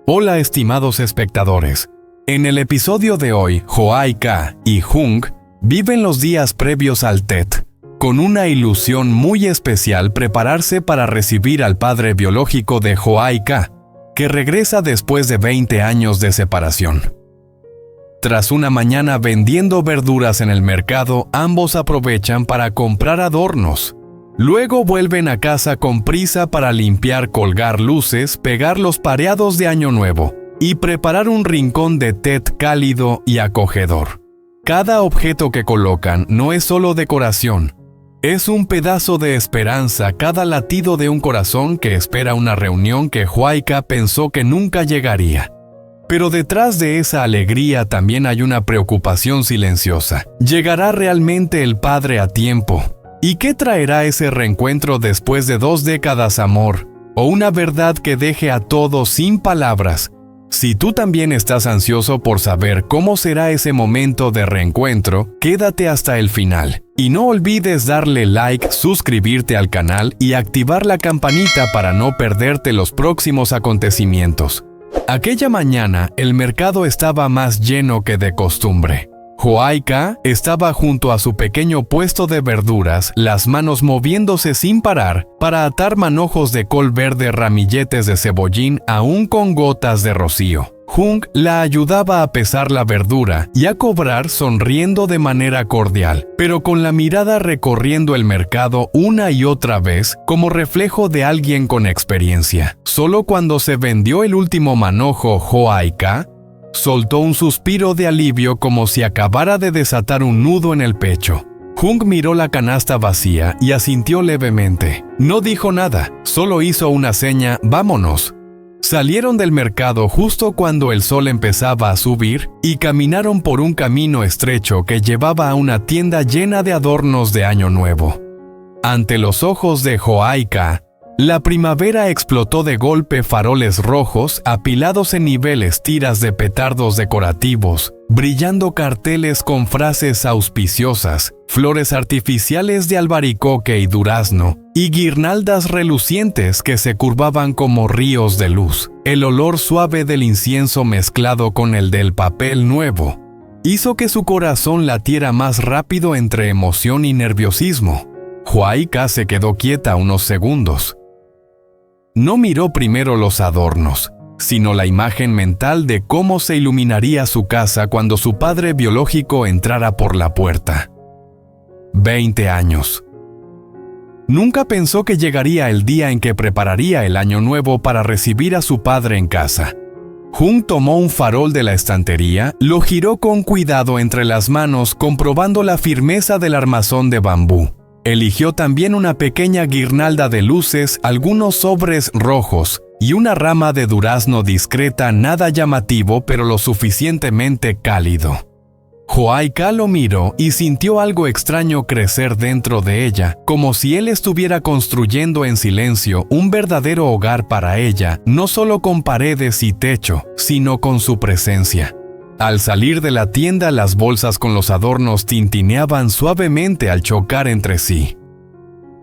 Hola estimados espectadores. En el episodio de hoy, Hyo-Aika y Jung viven los días previos al Tet, con una ilusión muy especial prepararse para recibir al padre biológico de Hyo-Aika, que regresa después de 20 años de separación. Tras una mañana vendiendo verduras en el mercado, ambos aprovechan para comprar adornos. Luego vuelven a casa con prisa para limpiar, colgar luces, pegar los pareados de Año Nuevo y preparar un rincón de Tet cálido y acogedor. Cada objeto que colocan no es solo decoración, es un pedazo de esperanza, cada latido de un corazón que espera una reunión que Hyo-Aika pensó que nunca llegaría. Pero detrás de esa alegría también hay una preocupación silenciosa. ¿Llegará realmente el padre a tiempo? ¿Y qué traerá ese reencuentro después de 2 décadas, amor? ¿O una verdad que deje a todos sin palabras? Si tú también estás ansioso por saber cómo será ese momento de reencuentro, quédate hasta el final. Y no olvides darle like, suscribirte al canal y activar la campanita para no perderte los próximos acontecimientos. Aquella mañana, el mercado estaba más lleno que de costumbre. Hyo-Aika estaba junto a su pequeño puesto de verduras, las manos moviéndose sin parar para atar manojos de col verde, ramilletes de cebollín aún con gotas de rocío. Jung la ayudaba a pesar la verdura y a cobrar sonriendo de manera cordial, pero con la mirada recorriendo el mercado una y otra vez como reflejo de alguien con experiencia. Solo cuando se vendió el último manojo, Hyo-Aika soltó un suspiro de alivio como si acabara de desatar un nudo en el pecho. Jung miró la canasta vacía y asintió levemente. No dijo nada, solo hizo una seña, vámonos. Salieron del mercado justo cuando el sol empezaba a subir y caminaron por un camino estrecho que llevaba a una tienda llena de adornos de Año Nuevo. Ante los ojos de Hyo-Aika, la primavera explotó de golpe, faroles rojos apilados en niveles, tiras de petardos decorativos, brillando carteles con frases auspiciosas, flores artificiales de albaricoque y durazno, y guirnaldas relucientes que se curvaban como ríos de luz. El olor suave del incienso mezclado con el del papel nuevo hizo que su corazón latiera más rápido entre emoción y nerviosismo. Hyo-Aika se quedó quieta unos segundos. No miró primero los adornos, sino la imagen mental de cómo se iluminaría su casa cuando su padre biológico entrara por la puerta. 20 años. Nunca pensó que llegaría el día en que prepararía el Año Nuevo para recibir a su padre en casa. Jung tomó un farol de la estantería, lo giró con cuidado entre las manos, comprobando la firmeza del armazón de bambú. Eligió también una pequeña guirnalda de luces, algunos sobres rojos y una rama de durazno discreta, nada llamativo pero lo suficientemente cálido. Hyo-Aika lo miró y sintió algo extraño crecer dentro de ella, como si él estuviera construyendo en silencio un verdadero hogar para ella, no solo con paredes y techo, sino con su presencia. Al salir de la tienda, las bolsas con los adornos tintineaban suavemente al chocar entre sí.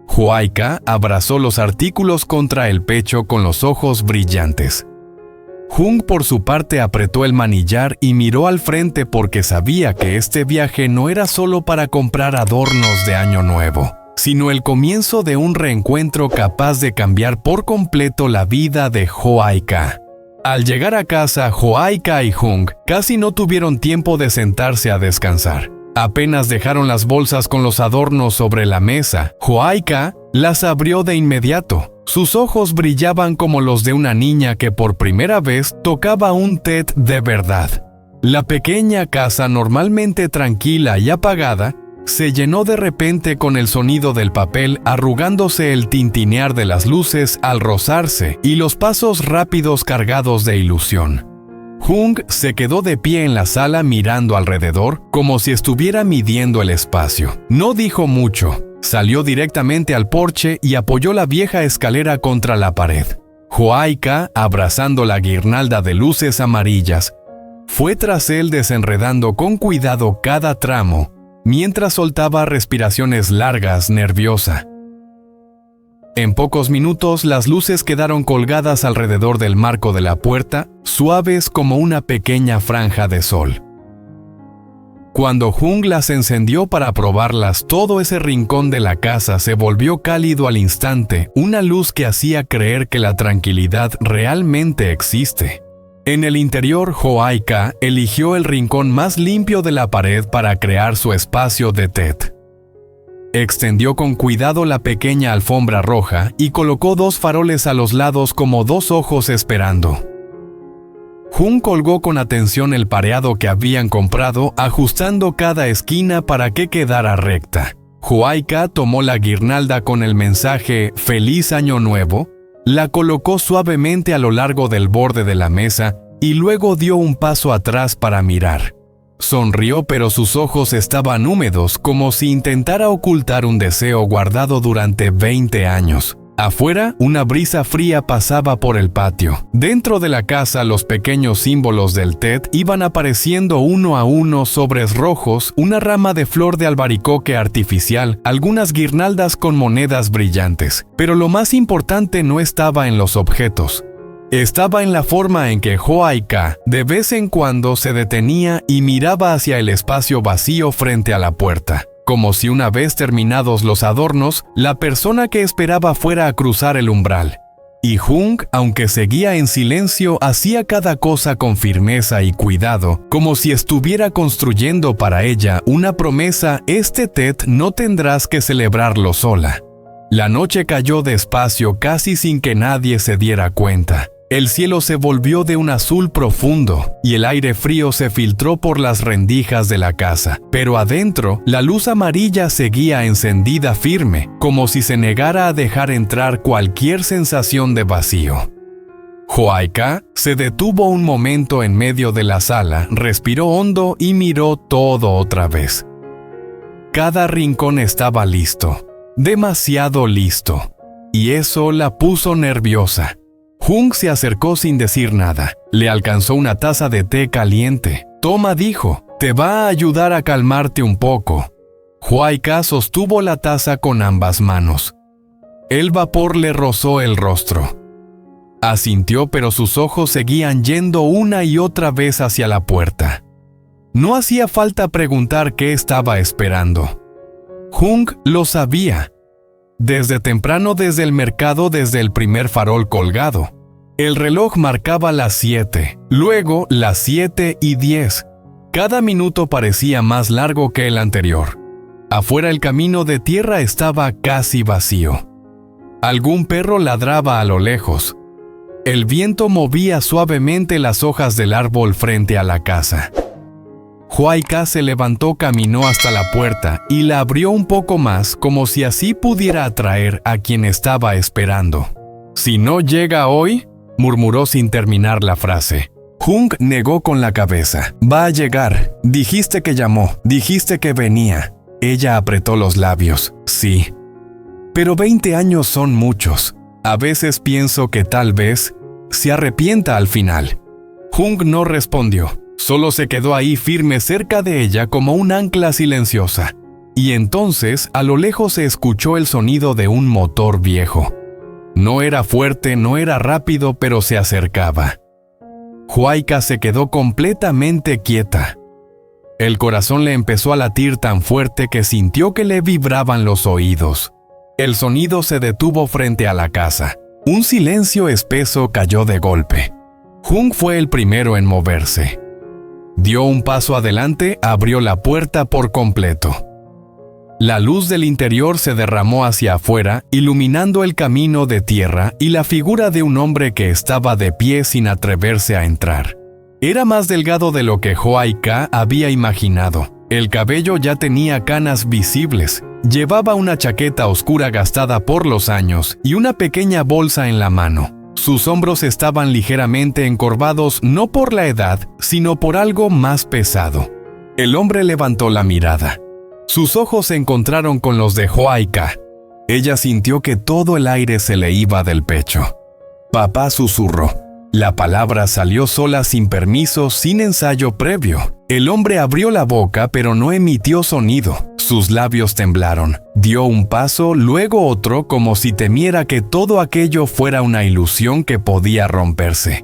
Hyo-Aika abrazó los artículos contra el pecho con los ojos brillantes. Jung, por su parte, apretó el manillar y miró al frente porque sabía que este viaje no era solo para comprar adornos de Año Nuevo, sino el comienzo de un reencuentro capaz de cambiar por completo la vida de Hyo-Aika. Al llegar a casa, Hyo-Aika y Jung casi no tuvieron tiempo de sentarse a descansar. Apenas dejaron las bolsas con los adornos sobre la mesa, Hyo-Aika las abrió de inmediato. Sus ojos brillaban como los de una niña que por primera vez tocaba un Tet de verdad. La pequeña casa, normalmente tranquila y apagada, se llenó de repente con el sonido del papel arrugándose, el tintinear de las luces al rozarse y los pasos rápidos cargados de ilusión. Jung se quedó de pie en la sala mirando alrededor como si estuviera midiendo el espacio. No dijo mucho, salió directamente al porche y apoyó la vieja escalera contra la pared. Hyo-Aika, abrazando la guirnalda de luces amarillas, fue tras él desenredando con cuidado cada tramo, mientras soltaba respiraciones largas, nerviosa. En pocos minutos, las luces quedaron colgadas alrededor del marco de la puerta, suaves como una pequeña franja de sol. Cuando Hung las encendió para probarlas, todo ese rincón de la casa se volvió cálido al instante, una luz que hacía creer que la tranquilidad realmente existe. En el interior, Hyo-Aika eligió el rincón más limpio de la pared para crear su espacio de Tet. Extendió con cuidado la pequeña alfombra roja y colocó 2 faroles a los lados como 2 ojos esperando. Hung colgó con atención el pareado que habían comprado, ajustando cada esquina para que quedara recta. Hyo-Aika tomó la guirnalda con el mensaje «Feliz Año Nuevo», la colocó suavemente a lo largo del borde de la mesa y luego dio un paso atrás para mirar. Sonrió, pero sus ojos estaban húmedos, como si intentara ocultar un deseo guardado durante 20 años. Afuera, una brisa fría pasaba por el patio. Dentro de la casa, los pequeños símbolos del Tet iban apareciendo uno a uno: sobres rojos, una rama de flor de albaricoque artificial, algunas guirnaldas con monedas brillantes. Pero lo más importante no estaba en los objetos. Estaba en la forma en que Hyo-Aika de vez en cuando se detenía y miraba hacia el espacio vacío frente a la puerta, como si una vez terminados los adornos, la persona que esperaba fuera a cruzar el umbral. Y Hung, aunque seguía en silencio, hacía cada cosa con firmeza y cuidado, como si estuviera construyendo para ella una promesa: este Tet no tendrás que celebrarlo sola. La noche cayó despacio, casi sin que nadie se diera cuenta. El cielo se volvió de un azul profundo y el aire frío se filtró por las rendijas de la casa. Pero adentro, la luz amarilla seguía encendida firme, como si se negara a dejar entrar cualquier sensación de vacío. Hyo-Aika se detuvo un momento en medio de la sala, respiró hondo y miró todo otra vez. Cada rincón estaba listo, demasiado listo, y eso la puso nerviosa. Hung se acercó sin decir nada. Le alcanzó una taza de té caliente. «Toma», dijo, «te va a ayudar a calmarte un poco». Hyo-Aika sostuvo la taza con ambas manos. El vapor le rozó el rostro. Asintió, pero sus ojos seguían yendo una y otra vez hacia la puerta. No hacía falta preguntar qué estaba esperando. Hung lo sabía. Desde temprano, desde el mercado, desde el primer farol colgado. El reloj marcaba las 7, luego las 7:10. Cada minuto parecía más largo que el anterior. Afuera el camino de tierra estaba casi vacío. Algún perro ladraba a lo lejos. El viento movía suavemente las hojas del árbol frente a la casa. Hyo-Aika se levantó, caminó hasta la puerta y la abrió un poco más, como si así pudiera atraer a quien estaba esperando. «Si no llega hoy», murmuró sin terminar la frase. Hung negó con la cabeza. «Va a llegar. Dijiste que llamó. Dijiste que venía». Ella apretó los labios. «Sí. Pero 20 años son muchos. A veces pienso que tal vez se arrepienta al final». Hung no respondió. Solo se quedó ahí firme cerca de ella como un ancla silenciosa. Y entonces, a lo lejos se escuchó el sonido de un motor viejo. No era fuerte, no era rápido, pero se acercaba. Hyo-Aika se quedó completamente quieta. El corazón le empezó a latir tan fuerte que sintió que le vibraban los oídos. El sonido se detuvo frente a la casa. Un silencio espeso cayó de golpe. Hung fue el primero en moverse. Dio un paso adelante, abrió la puerta por completo. La luz del interior se derramó hacia afuera, iluminando el camino de tierra y la figura de un hombre que estaba de pie sin atreverse a entrar. Era más delgado de lo que Hyo-Aika había imaginado. El cabello ya tenía canas visibles. Llevaba una chaqueta oscura gastada por los años y una pequeña bolsa en la mano. Sus hombros estaban ligeramente encorvados, no por la edad, sino por algo más pesado. El hombre levantó la mirada. Sus ojos se encontraron con los de Hyo-Aika. Ella sintió que todo el aire se le iba del pecho. «Papá», susurró. La palabra salió sola, sin permiso, sin ensayo previo. El hombre abrió la boca, pero no emitió sonido. Sus labios temblaron. Dio un paso, luego otro, como si temiera que todo aquello fuera una ilusión que podía romperse.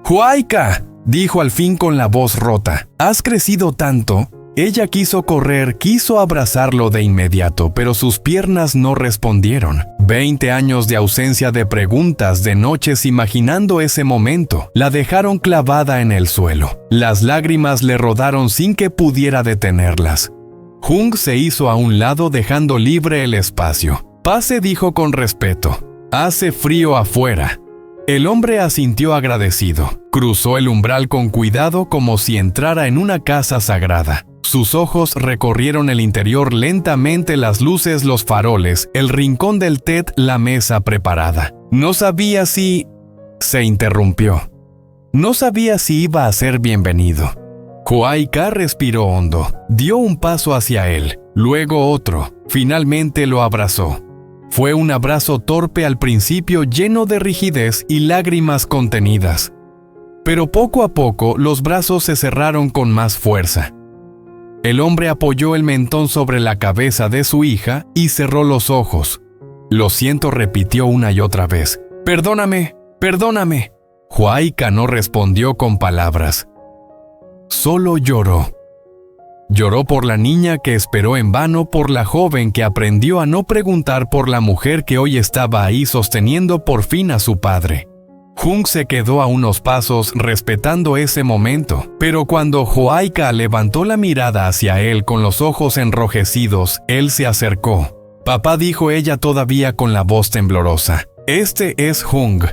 «Huayca», dijo al fin con la voz rota. «¿Has crecido tanto?» Ella quiso correr, quiso abrazarlo de inmediato, pero sus piernas no respondieron. 20 años de ausencia de preguntas, de noches imaginando ese momento, la dejaron clavada en el suelo. Las lágrimas le rodaron sin que pudiera detenerlas. Jung se hizo a un lado dejando libre el espacio. «Pase», dijo con respeto. «Hace frío afuera». El hombre asintió agradecido. Cruzó el umbral con cuidado como si entrara en una casa sagrada. Sus ojos recorrieron el interior lentamente, las luces, los faroles, el rincón del té, la mesa preparada. No sabía si... Se interrumpió. No sabía si iba a ser bienvenido. Huayca respiró hondo, dio un paso hacia él, luego otro. Finalmente lo abrazó. Fue un abrazo torpe al principio, lleno de rigidez y lágrimas contenidas. Pero poco a poco los brazos se cerraron con más fuerza. El hombre apoyó el mentón sobre la cabeza de su hija y cerró los ojos. «Lo siento», repitió una y otra vez. «Perdóname, perdóname». Huayca no respondió con palabras. Solo lloró. Lloró por la niña que esperó en vano, por la joven que aprendió a no preguntar, por la mujer que hoy estaba ahí sosteniendo por fin a su padre. Jung se quedó a unos pasos respetando ese momento, pero cuando Huayca levantó la mirada hacia él con los ojos enrojecidos, él se acercó. «Papá», dijo ella todavía con la voz temblorosa. «Este es Jung».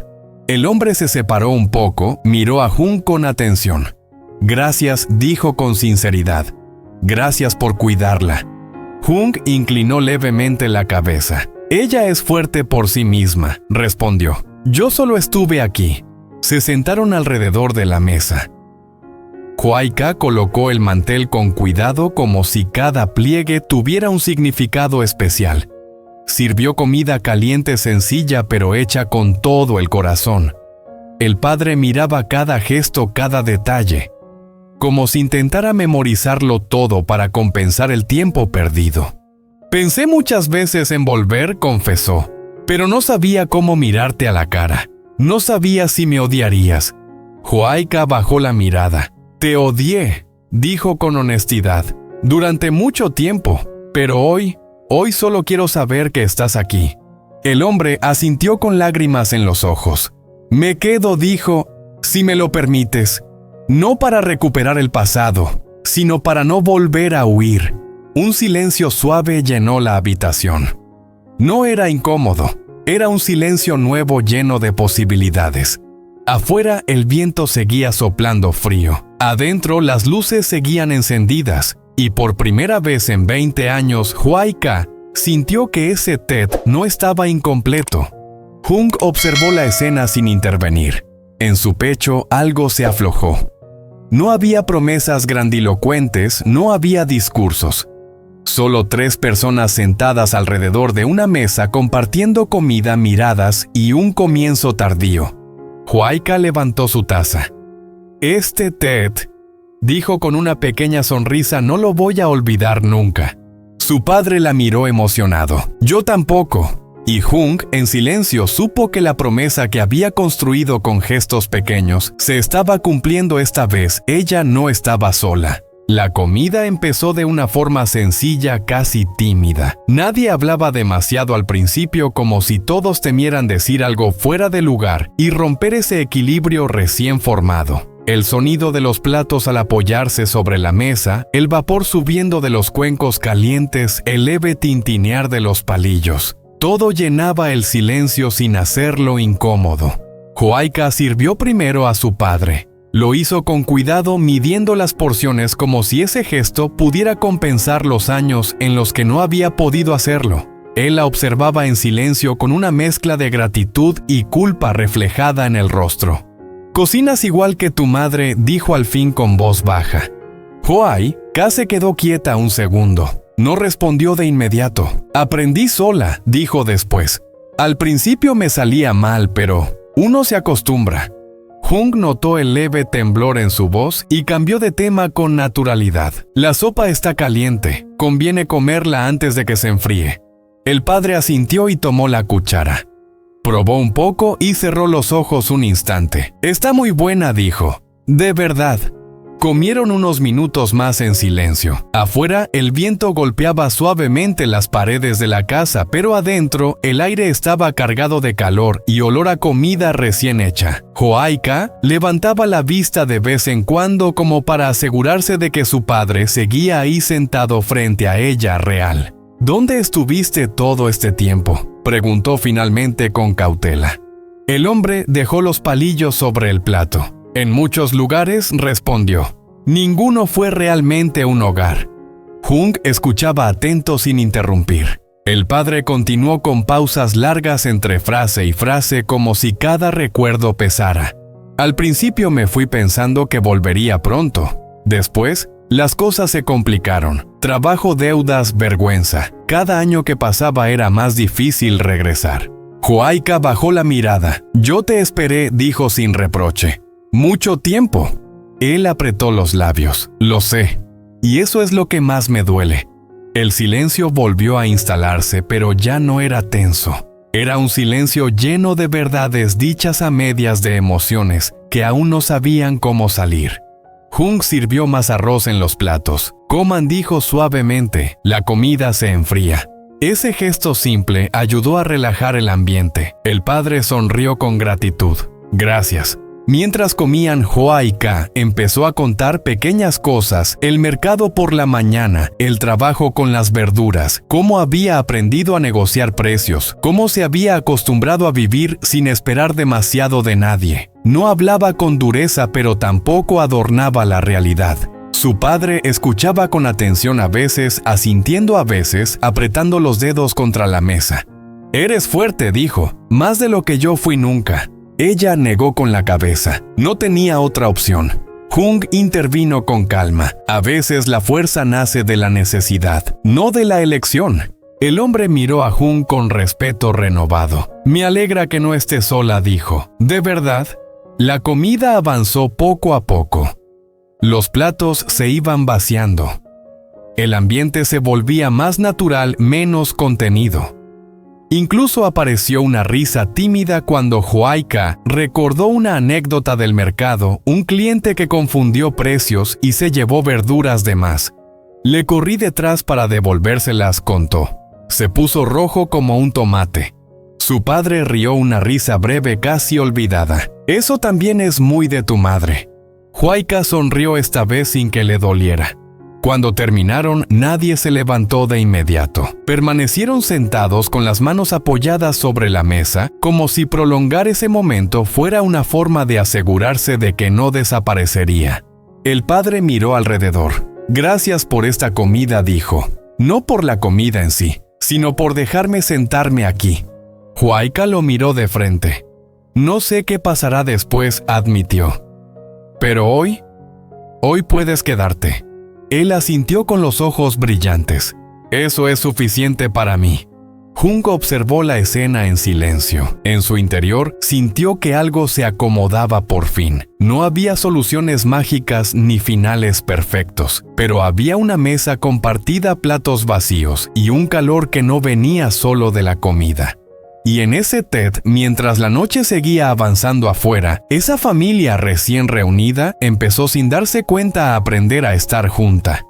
El hombre se separó un poco, miró a Jung con atención. «Gracias», dijo con sinceridad. «Gracias por cuidarla». Jung inclinó levemente la cabeza. «Ella es fuerte por sí misma», respondió. «Yo solo estuve aquí». Se sentaron alrededor de la mesa. Huayca colocó el mantel con cuidado como si cada pliegue tuviera un significado especial. Sirvió comida caliente sencilla pero hecha con todo el corazón. El padre miraba cada gesto, cada detalle, como si intentara memorizarlo todo para compensar el tiempo perdido. «Pensé muchas veces en volver», confesó, «pero no sabía cómo mirarte a la cara. No sabía si me odiarías». Huayca bajó la mirada. «Te odié», dijo con honestidad, «durante mucho tiempo, pero hoy solo quiero saber que estás aquí». El hombre asintió con lágrimas en los ojos. «Me quedo», dijo, «si me lo permites. No para recuperar el pasado, sino para no volver a huir». Un silencio suave llenó la habitación. No era incómodo, era un silencio nuevo lleno de posibilidades. Afuera el viento seguía soplando frío. Adentro las luces seguían encendidas, y por primera vez en 20 años Huayca sintió que ese té no estaba incompleto. Jung observó la escena sin intervenir. En su pecho algo se aflojó. No había promesas grandilocuentes, no había discursos. Solo 3 personas sentadas alrededor de una mesa compartiendo comida, miradas y un comienzo tardío. Huayca levantó su taza. «Este té», dijo con una pequeña sonrisa, «no lo voy a olvidar nunca». Su padre la miró emocionado. «Yo tampoco». Y Jung, en silencio, supo que la promesa que había construido con gestos pequeños se estaba cumpliendo esta vez. Ella no estaba sola. La comida empezó de una forma sencilla, casi tímida. Nadie hablaba demasiado al principio, como si todos temieran decir algo fuera de lugar y romper ese equilibrio recién formado. El sonido de los platos al apoyarse sobre la mesa, el vapor subiendo de los cuencos calientes, el leve tintinear de los palillos. Todo llenaba el silencio sin hacerlo incómodo. Huayca sirvió primero a su padre. Lo hizo con cuidado, midiendo las porciones como si ese gesto pudiera compensar los años en los que no había podido hacerlo. Él la observaba en silencio con una mezcla de gratitud y culpa reflejada en el rostro. «Cocinas igual que tu madre», dijo al fin con voz baja. Huayca se quedó quieta un segundo. No respondió de inmediato. «Aprendí sola», dijo después. «Al principio me salía mal, pero uno se acostumbra». Jung notó el leve temblor en su voz y cambió de tema con naturalidad. «La sopa está caliente». Conviene comerla antes de que se enfríe. El padre asintió y tomó la cuchara. Probó un poco y cerró los ojos un instante. Está muy buena, dijo. De verdad. Comieron unos minutos más en silencio. Afuera, el viento golpeaba suavemente las paredes de la casa, pero adentro, el aire estaba cargado de calor y olor a comida recién hecha. Hua-ai-Ka levantaba la vista de vez en cuando como para asegurarse de que su padre seguía ahí sentado frente a ella real. ¿Dónde estuviste todo este tiempo?, preguntó finalmente con cautela. El hombre dejó los palillos sobre el plato. En muchos lugares, respondió. Ninguno fue realmente un hogar. Hung escuchaba atento sin interrumpir. El padre continuó con pausas largas entre frase y frase como si cada recuerdo pesara. Al principio me fui pensando que volvería pronto. Después, las cosas se complicaron. Trabajo, deudas, vergüenza. Cada año que pasaba era más difícil regresar. Hua-ai-Ka bajó la mirada. Yo te esperé, dijo sin reproche. Mucho tiempo. Él apretó los labios. Lo sé. Y eso es lo que más me duele. El silencio volvió a instalarse, pero ya no era tenso. Era un silencio lleno de verdades dichas a medias de emociones que aún no sabían cómo salir. Hung sirvió más arroz en los platos. Coman, dijo suavemente. La comida se enfría. Ese gesto simple ayudó a relajar el ambiente. El padre sonrió con gratitud. Gracias. Mientras comían, Hua-ai-Ka empezó a contar pequeñas cosas, el mercado por la mañana, el trabajo con las verduras, cómo había aprendido a negociar precios, cómo se había acostumbrado a vivir sin esperar demasiado de nadie. No hablaba con dureza, pero tampoco adornaba la realidad. Su padre escuchaba con atención a veces, asintiendo a veces, apretando los dedos contra la mesa. «Eres fuerte», dijo, «más de lo que yo fui nunca». Ella negó con la cabeza. No tenía otra opción. Hung intervino con calma. A veces la fuerza nace de la necesidad, no de la elección. El hombre miró a Hung con respeto renovado. Me alegra que no esté sola, dijo. ¿De verdad? La comida avanzó poco a poco. Los platos se iban vaciando. El ambiente se volvía más natural, menos contenido. Incluso apareció una risa tímida cuando Hua-ai-Ka recordó una anécdota del mercado, un cliente que confundió precios y se llevó verduras de más. Le corrí detrás para devolvérselas, contó. Se puso rojo como un tomate. Su padre rió una risa breve casi olvidada. Eso también es muy de tu madre. Hua-ai-Ka sonrió esta vez sin que le doliera. Cuando terminaron, nadie se levantó de inmediato. Permanecieron sentados con las manos apoyadas sobre la mesa, como si prolongar ese momento fuera una forma de asegurarse de que no desaparecería. El padre miró alrededor. Gracias por esta comida, dijo. No por la comida en sí, sino por dejarme sentarme aquí. Hua-ai-Ka lo miró de frente. No sé qué pasará después, admitió. Pero hoy puedes quedarte. Él asintió con los ojos brillantes. Eso es suficiente para mí. Hung observó la escena en silencio. En su interior, sintió que algo se acomodaba por fin. No había soluciones mágicas ni finales perfectos, pero había una mesa compartida, platos vacíos y un calor que no venía solo de la comida. Y en ese té, mientras la noche seguía avanzando afuera, esa familia recién reunida empezó sin darse cuenta a aprender a estar junta.